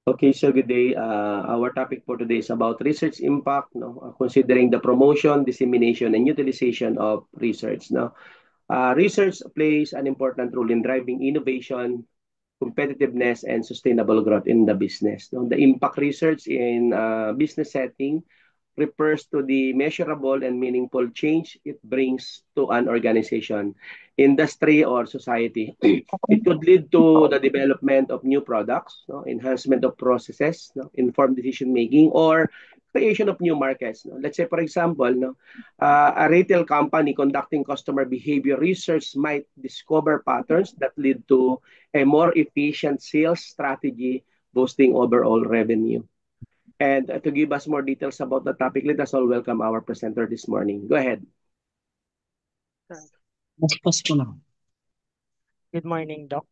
Okay, so good day. Our topic for today is about research impact, no? Considering the promotion, dissemination, and utilization of research. No? Research plays an important role in driving innovation, competitiveness, and sustainable growth in the business. No? The impact research in business setting refers to the measurable and meaningful change it brings to an organization, industry, or society. It could lead to the development of new products, no, enhancement of processes, no, informed decision making, or creation of new markets. No. Let's say, for example, no, a retail company conducting customer behavior research might discover patterns that lead to a more efficient sales strategy, boosting overall revenue. And to give us more details about the topic, let us all welcome our presenter this morning. Go ahead. Mas ko na. Good morning, Doc.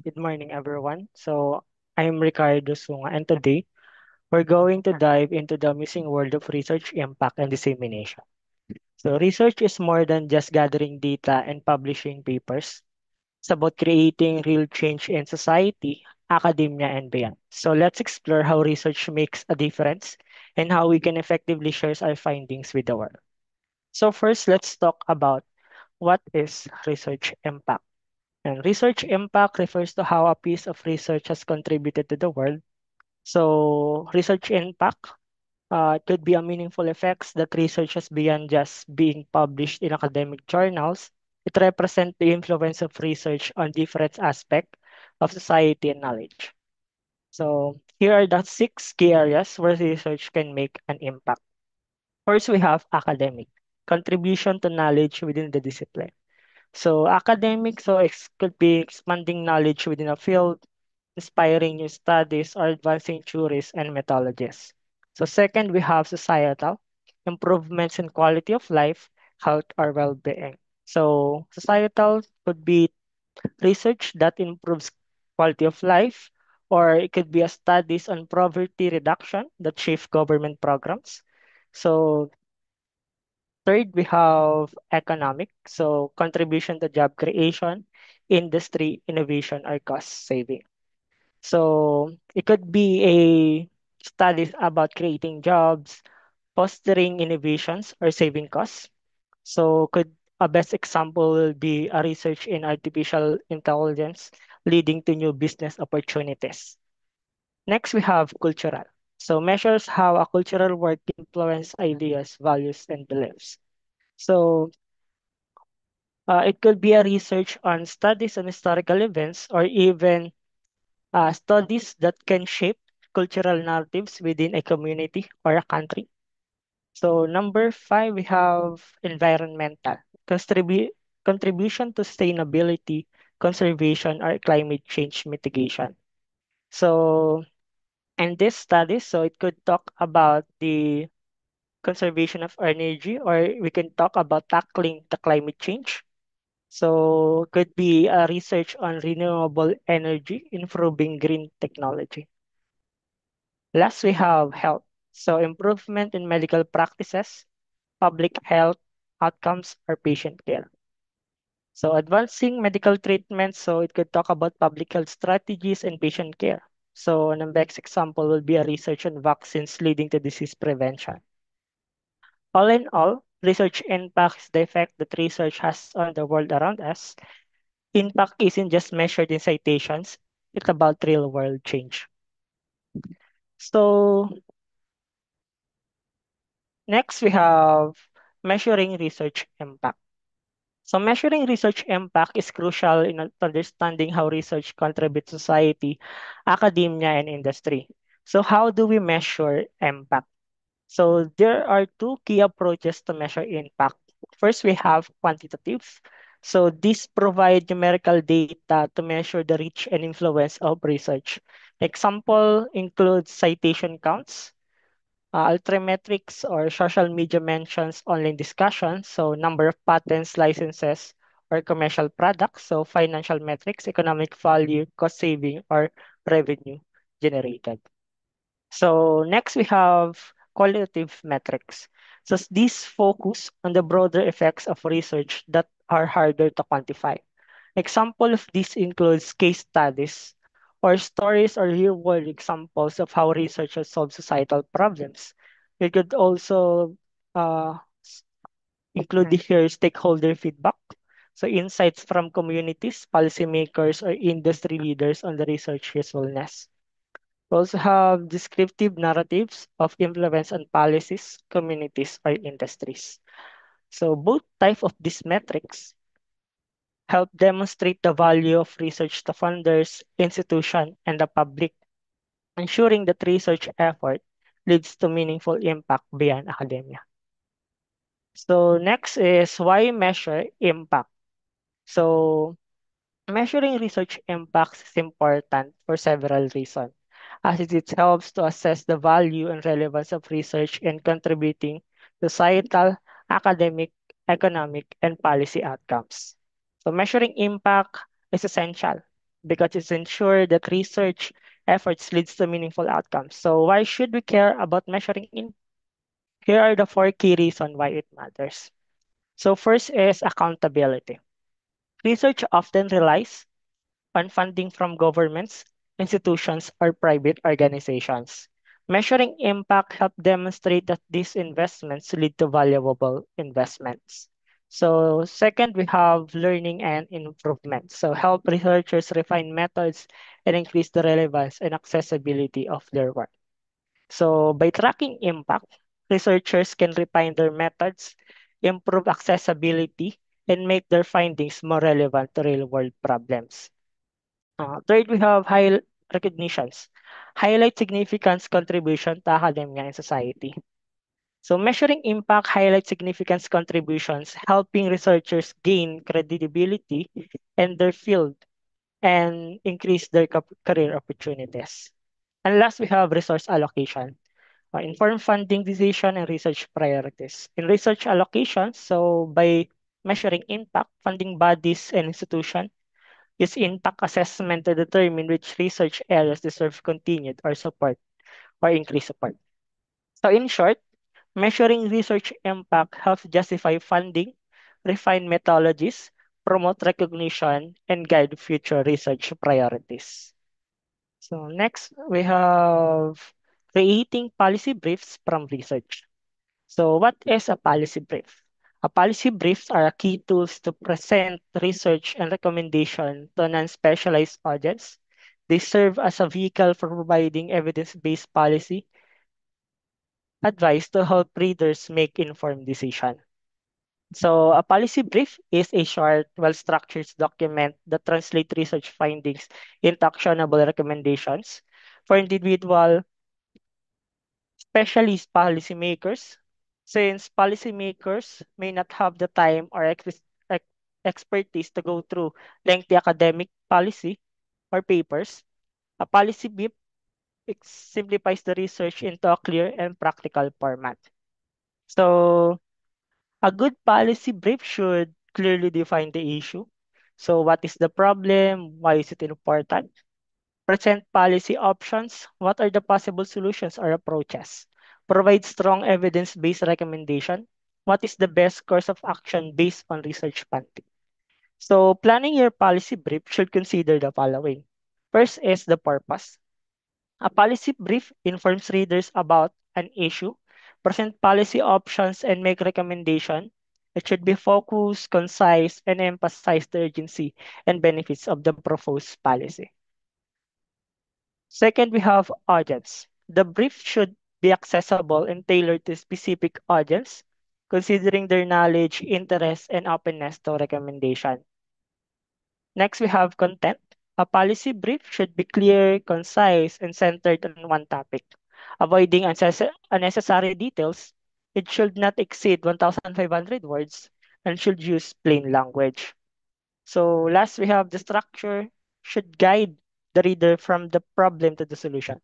Good morning, everyone. I'm Ricardo Sunga, and today we're going to dive into the missing world of research impact and dissemination. So, research is more than just gathering data and publishing papers. It's about creating real change in society, academia, and beyond. So, let's explore how research makes a difference and how we can effectively share our findings with the world. So, first, let's talk about what is research impact. And research impact refers to how a piece of research has contributed to the world. So, research impact could be a meaningful effects that research has beyond just being published in academic journals. It represents the influence of research on different aspects of society and knowledge. So, here are the six key areas where research can make an impact. First, we have academic contribution to knowledge within the discipline. So academic, could be expanding knowledge within a field, inspiring new studies, or advancing theories and methodologies. So second, we have societal improvements in quality of life, health, or well-being. So societal could be research that improves quality of life, or it could be a studies on poverty reduction that shape government programs. So third, we have economic, so contribution to job creation, industry, innovation, or cost saving. So it could be a studies about creating jobs, fostering innovations, or saving costs. So could a best example will be a research in artificial intelligence leading to new business opportunities. Next, we have cultural. So measures how a cultural work influence ideas, values, and beliefs. So it could be a research on studies on historical events or even studies that can shape cultural narratives within a community or a country. So number five, we have environmental contribution to sustainability, conservation, or climate change mitigation. So in this study, so it could talk about the conservation of energy, or we can talk about tackling the climate change. So could be a research on renewable energy, improving green technology. Last, we have health. So improvement in medical practices, public health outcomes, or patient care. So advancing medical treatment, so it could talk about public health strategies and patient care. So an next example will be a research on vaccines leading to disease prevention. All in all, research impacts the effect that research has on the world around us. Impact isn't just measured in citations, it's about real world change. So, next we have measuring research impact. So, measuring research impact is crucial in understanding how research contributes to society, academia, and industry. So, how do we measure impact? So, there are two key approaches to measure impact. First, we have quantitative. So, these provide numerical data to measure the reach and influence of research. Example includes citation counts, Ultrametrics or social media mentions online discussions, so number of patents, licenses, or commercial products, so financial metrics, economic value, cost saving, or revenue generated. So next we have qualitative metrics. So these focus on the broader effects of research that are harder to quantify. Example of this includes case studies or stories or real-world examples of how researchers solve societal problems. We could also s- include here stakeholder feedback, so insights from communities, policymakers, or industry leaders on the research usefulness. We also have descriptive narratives of influence on policies, communities, or industries. So both type of these metrics help demonstrate the value of research to funders, institutions, and the public, ensuring that research effort leads to meaningful impact beyond academia. So next is why measure impact. So measuring research impacts is important for several reasons, as it helps to assess the value and relevance of research in contributing to societal, academic, economic, and policy outcomes. So measuring impact is essential because it ensures that research efforts leads to meaningful outcomes. So why should we care about measuring impact? Here are the four key reasons why it matters. So first is accountability. Research often relies on funding from governments, institutions, or private organizations. Measuring impact help demonstrate that these investments lead to valuable investments. So second, we have learning and improvement. So help researchers refine methods and increase the relevance and accessibility of their work. So by tracking impact, researchers can refine their methods, improve accessibility, and make their findings more relevant to real-world problems. Third, we have high recognitions. Highlight significance contribution to academia and society. So measuring impact highlights significance contributions, helping researchers gain credibility in their field and increase their career opportunities. And last, we have resource allocation. Inform funding decision and research priorities. In research allocation, so by measuring impact, funding bodies and institutions use impact assessment to determine which research areas deserve continued or support or increased support. So in short, measuring research impact helps justify funding, refine methodologies, promote recognition, and guide future research priorities. So next, we have creating policy briefs from research. So what is a policy brief? A policy briefs are a key tools to present research and recommendation to non-specialized audience. They serve as a vehicle for providing evidence-based policy advice to help readers make informed decisions. So a policy brief is a short, well-structured document that translates research findings into actionable recommendations for individual specialist policymakers, since policymakers may not have the time or expertise to go through lengthy academic policy or papers. A policy brief simplifies the research into a clear and practical format. So, a good policy brief should clearly define the issue. So, what is the problem? Why is it important? Present policy options. What are the possible solutions or approaches? Provide strong evidence-based recommendation. What is the best course of action based on research finding? So planning your policy brief should consider the following. First is the purpose. A policy brief informs readers about an issue, present policy options, and make recommendation. It should be focused, concise, and emphasize the urgency and benefits of the proposed policy. Second, we have audience. The brief should be accessible and tailored to specific audience, considering their knowledge, interest, and openness to recommendation. Next, we have content. A policy brief should be clear, concise, and centered on one topic, avoiding unnecessary details. It should not exceed 1,500 words and should use plain language. So last, we have the structure should guide the reader from the problem to the solution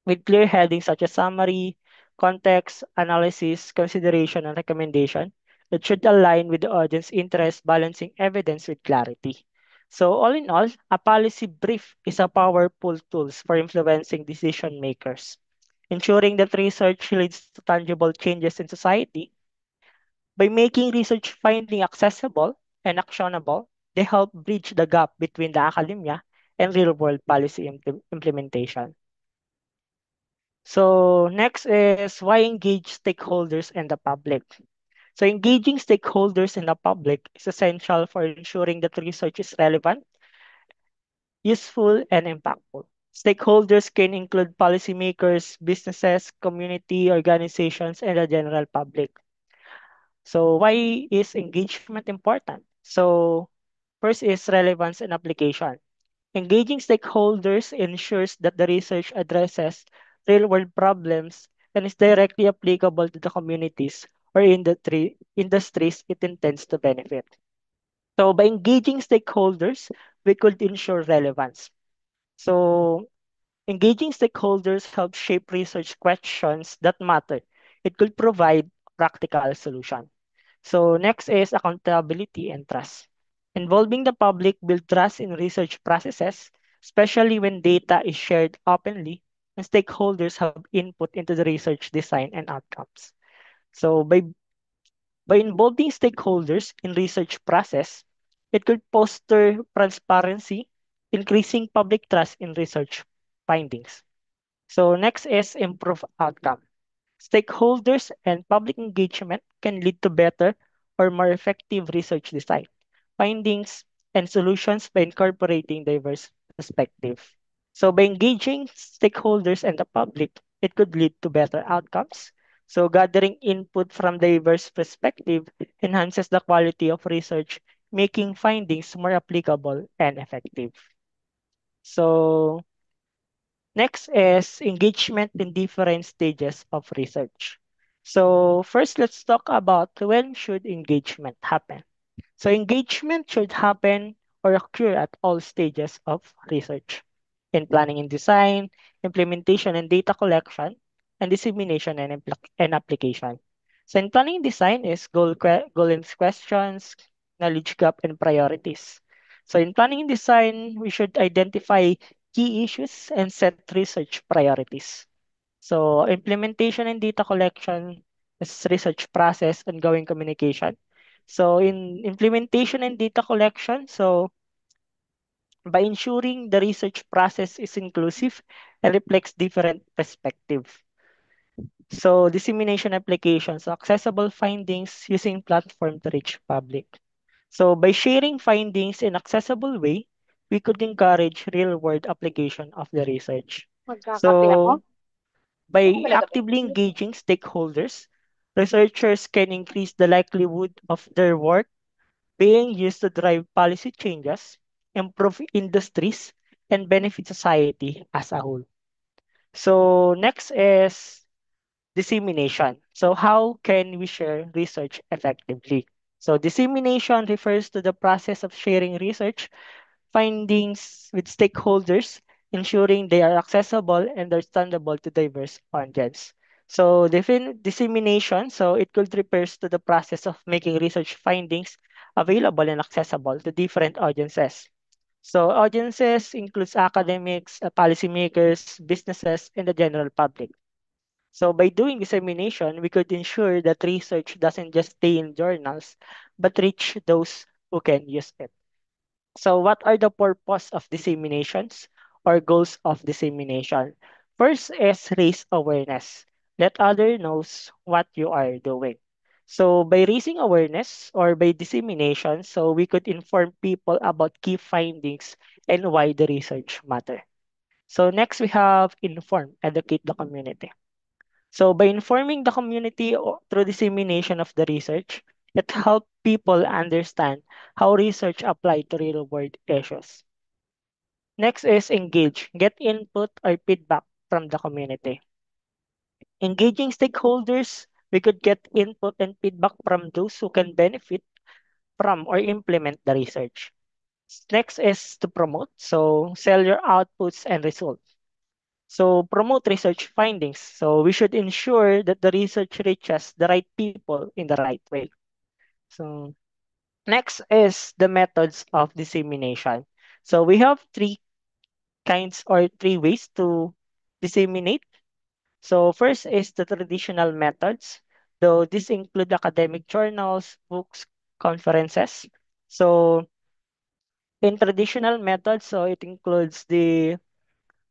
with clear headings such as summary, context, analysis, consideration, and recommendation. It should align with the audience interest, balancing evidence with clarity. So all in all, a policy brief is a powerful tool for influencing decision makers, ensuring that research leads to tangible changes in society. By making research finding accessible and actionable, they help bridge the gap between the academia and real-world policy implementation. So next is why engage stakeholders and the public. So engaging stakeholders and the public is essential for ensuring that research is relevant, useful, and impactful. Stakeholders can include policymakers, businesses, community organizations, and the general public. So why is engagement important? So first is relevance and application. Engaging stakeholders ensures that the research addresses real-world problems and is directly applicable to the communities or industries it intends to benefit. So by engaging stakeholders, we could ensure relevance. So engaging stakeholders helps shape research questions that matter. It could provide practical solution. So next is accountability and trust. Involving the public build trust in research processes, especially when data is shared openly and stakeholders have input into the research design and outcomes. So by involving stakeholders in research process, it could foster transparency, increasing public trust in research findings. So next is improve outcome. Stakeholders and public engagement can lead to better or more effective research design, findings, and solutions by incorporating diverse perspectives. So by engaging stakeholders and the public, it could lead to better outcomes. So gathering input from diverse perspective enhances the quality of research, making findings more applicable and effective. So next is engagement in different stages of research. So first, let's talk about when should engagement happen. So engagement should happen or occur at all stages of research in planning and design, implementation and data collection, and dissemination and application. So in planning and design is goal and questions, knowledge gap, and priorities. So in planning and design, we should identify key issues and set research priorities. So implementation and data collection is research process, ongoing communication. So in implementation and data collection, so by ensuring the research process is inclusive and reflects different perspectives. So dissemination applications, accessible findings using platform to reach public. So by sharing findings in accessible way, we could encourage real-world application of the research. Magkakape ako. So Ano by ba nagabi? actively engaging stakeholders, researchers can increase the likelihood of their work being used to drive policy changes, improve industries, and benefit society as a whole. So next is dissemination. So how can we share research effectively? So dissemination refers to the process of sharing research findings with stakeholders, ensuring they are accessible and understandable to diverse audience. So dissemination, so it could refers to the process of making research findings available and accessible to different audiences. So audiences includes academics, policymakers, businesses, and the general public. So by doing dissemination, we could ensure that research doesn't just stay in journals, but reach those who can use it. So what are the purpose of disseminations or goals of dissemination? First is raise awareness. Let other knows what you are doing. So by raising awareness or by dissemination, so we could inform people about key findings and why the research matter. So next we have inform, educate the community. So by informing the community through dissemination of the research, it helps people understand how research apply to real world issues. Next is engage, get input or feedback from the community. Engaging stakeholders, we could get input and feedback from those who can benefit from or implement the research. Next is to promote, so sell your outputs and results. So promote research findings. So we should ensure that the research reaches the right people in the right way. So next is the methods of dissemination. So we have three kinds or three ways to disseminate. So first is the traditional methods, though this include academic journals, books, conferences. So in traditional methods, so it includes the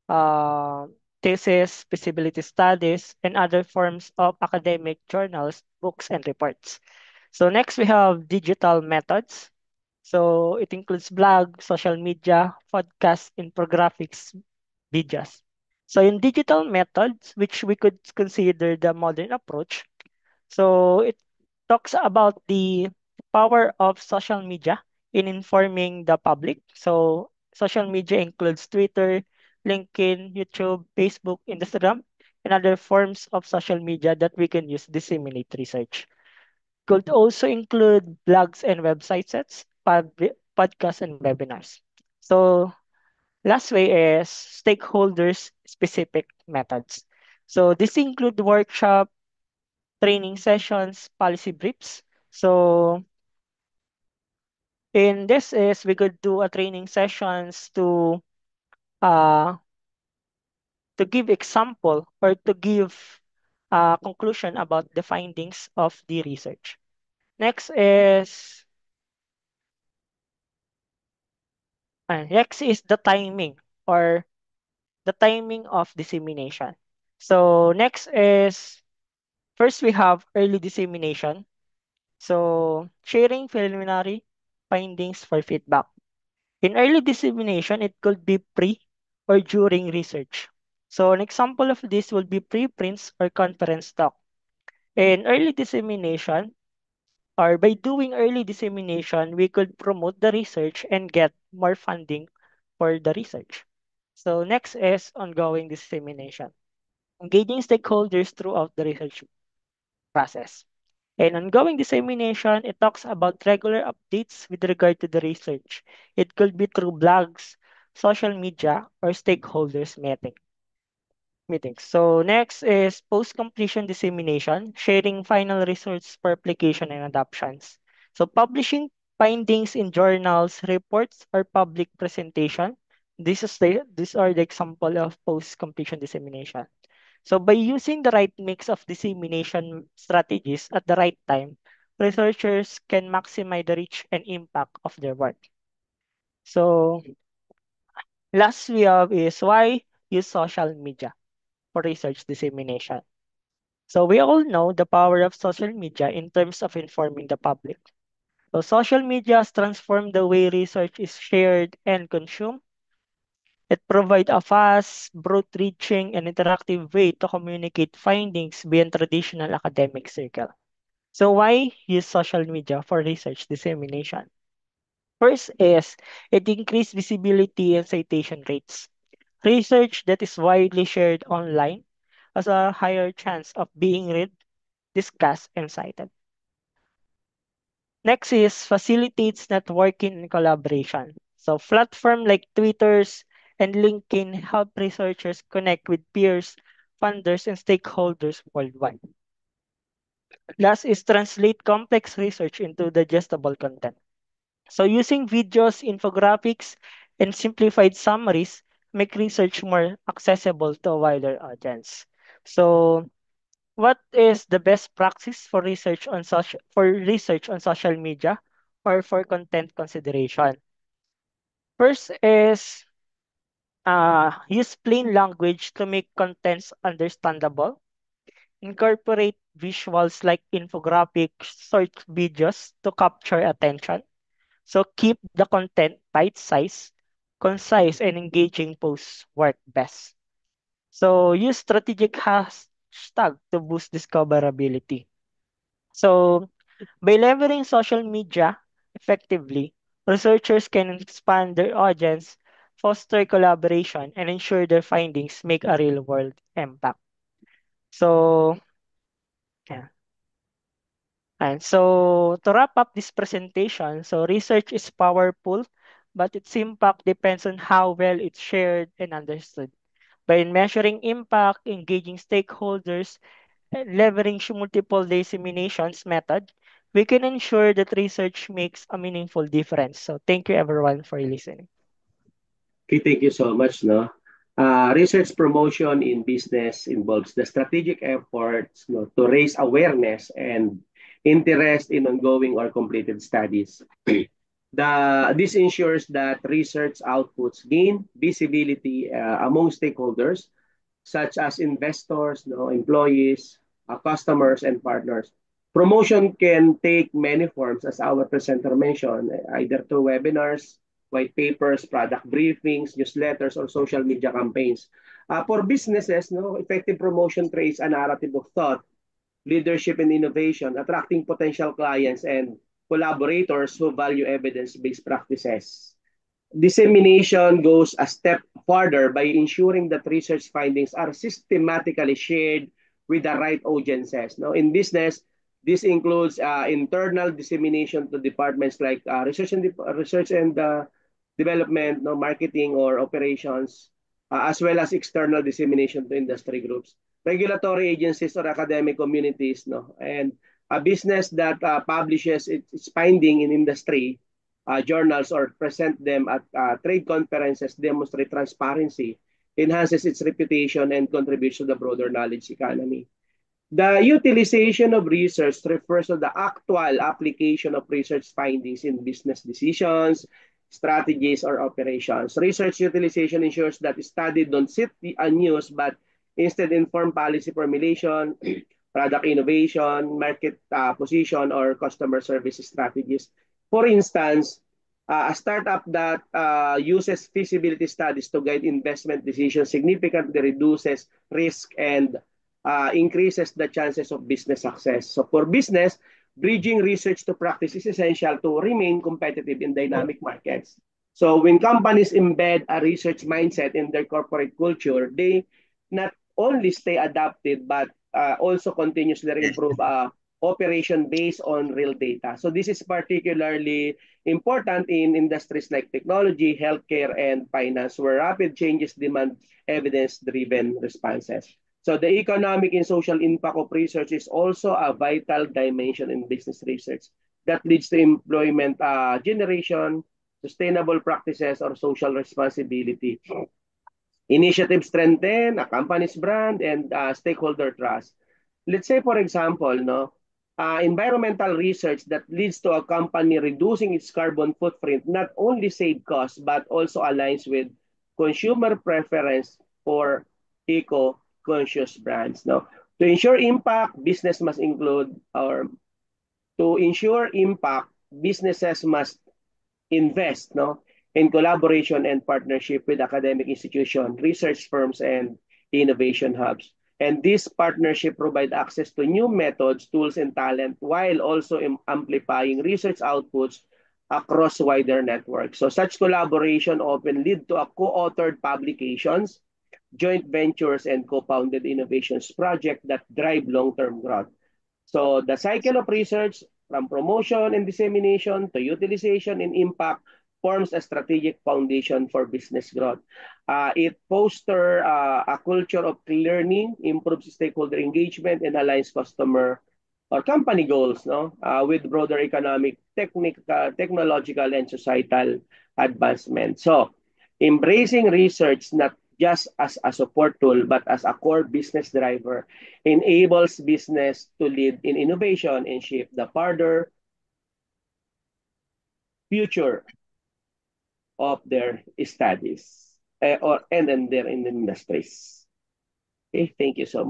uh, thesis, feasibility studies, and other forms of academic journals, books, and reports. So next we have digital methods. So it includes blog, social media, podcasts, infographics, videos. So in digital methods, which we could consider the modern approach, so it talks about the power of social media in informing the public. So social media includes Twitter, LinkedIn, YouTube, Facebook, Instagram, and other forms of social media that we can use to disseminate research. Could also include blogs and website sets, podcasts, and webinars. So last way is stakeholders specific methods. So this include workshop, training sessions, policy briefs. So in this is we could do a training sessions uh to give example or to give conclusion about the findings of the research. Next is the timing or the timing of dissemination. So next is first we have early dissemination. So sharing preliminary findings for feedback. In early dissemination, it could be pre or during research. So an example of this will be preprints or conference talk. In early dissemination, or by doing early dissemination, we could promote the research and get more funding for the research. So next is ongoing dissemination. Engaging stakeholders throughout the research process. In ongoing dissemination, it talks about regular updates with regard to the research. It could be through blogs, social media, or stakeholders meetings. So next is post-completion dissemination, sharing final results for application and adoptions. So publishing findings in journals, reports, or public presentation. These are the example of post-completion dissemination. So by using the right mix of dissemination strategies at the right time, researchers can maximize the reach and impact of their work. So last we have is why use social media for research dissemination. So we all know the power of social media in terms of informing the public. So social media has transformed the way research is shared and consumed. It provides a fast, broad-reaching, and interactive way to communicate findings beyond traditional academic circle. So why use social media for research dissemination? First is it increases visibility and citation rates. Research that is widely shared online has a higher chance of being read, discussed, and cited. Next is facilitates networking and collaboration. So platform like Twitter's and LinkedIn help researchers connect with peers, funders, and stakeholders worldwide. Last is translate complex research into digestible content. So using videos, infographics, and simplified summaries make research more accessible to a wider audience. So what is the best practice for research on social media or for content consideration? First is use plain language to make contents understandable. Incorporate visuals like infographics, short videos to capture attention. So keep the content bite-sized, concise, and engaging posts work best. So use strategic hashtag to boost discoverability. So by leveraging social media effectively, researchers can expand their audience, foster collaboration, and ensure their findings make a real-world impact. So, yeah. And so to wrap up this presentation, so research is powerful, but its impact depends on how well it's shared and understood. By measuring impact, engaging stakeholders, and leveraging multiple disseminations method, we can ensure that research makes a meaningful difference. So thank you everyone for listening. Okay, thank you so much. No, research promotion in business involves the strategic efforts, to raise awareness and interest in ongoing or completed studies. This ensures that research outputs gain visibility among stakeholders such as investors, no, employees, customers, and partners. Promotion can take many forms, as our presenter mentioned, either through webinars, white papers, product briefings, newsletters, or social media campaigns. For businesses, no, effective promotion creates a narrative of thought, leadership, and innovation, attracting potential clients and collaborators who value evidence-based practices. Dissemination goes a step further by ensuring that research findings are systematically shared with the right audiences. Now, in business, this includes internal dissemination to departments like research and development, no, marketing, or operations, as well as external dissemination to industry groups, regulatory agencies, or academic communities. No, and a business that publishes its finding in industry journals or present them at trade conferences demonstrate transparency, enhances its reputation, and contributes to the broader knowledge economy. The utilization of research refers to the actual application of research findings in business decisions, strategies, or operations. Research utilization ensures that study don't sit unused but instead inform policy formulation, product innovation, market position, or customer service strategies. For instance, a startup that uses feasibility studies to guide investment decisions significantly reduces risk and increases the chances of business success. So for business, bridging research to practice is essential to remain competitive in dynamic markets. So when companies embed a research mindset in their corporate culture, they not only stay adapted but also continuously improve operation based on real data. So this is particularly important in industries like technology, healthcare, and finance, where rapid changes demand evidence-driven responses. So the economic and social impact of research is also a vital dimension in business research that leads to employment generation, sustainable practices, or social responsibility. Initiatives strengthen a company's brand and stakeholder trust. Let's say, for example, no, environmental research that leads to a company reducing its carbon footprint not only save costs but also aligns with consumer preference for eco-conscious brands. No, to ensure impact, business must include or to ensure impact, businesses must invest, no, in collaboration and partnership with academic institutions, research firms, and innovation hubs. And this partnership provide access to new methods, tools, and talent while also amplifying research outputs across wider networks. So such collaboration often lead to a co-authored publications, joint ventures, and co-founded innovations project that drive long-term growth. So the cycle of research from promotion and dissemination to utilization and impact forms a strategic foundation for business growth. It fosters a culture of learning, improves stakeholder engagement, and aligns customer or company goals, no, with broader economic, technological, and societal advancement. So, embracing research not just as a support tool but as a core business driver enables business to lead in innovation and shape the further future of their studies or and then their industries. Okay, thank you so much.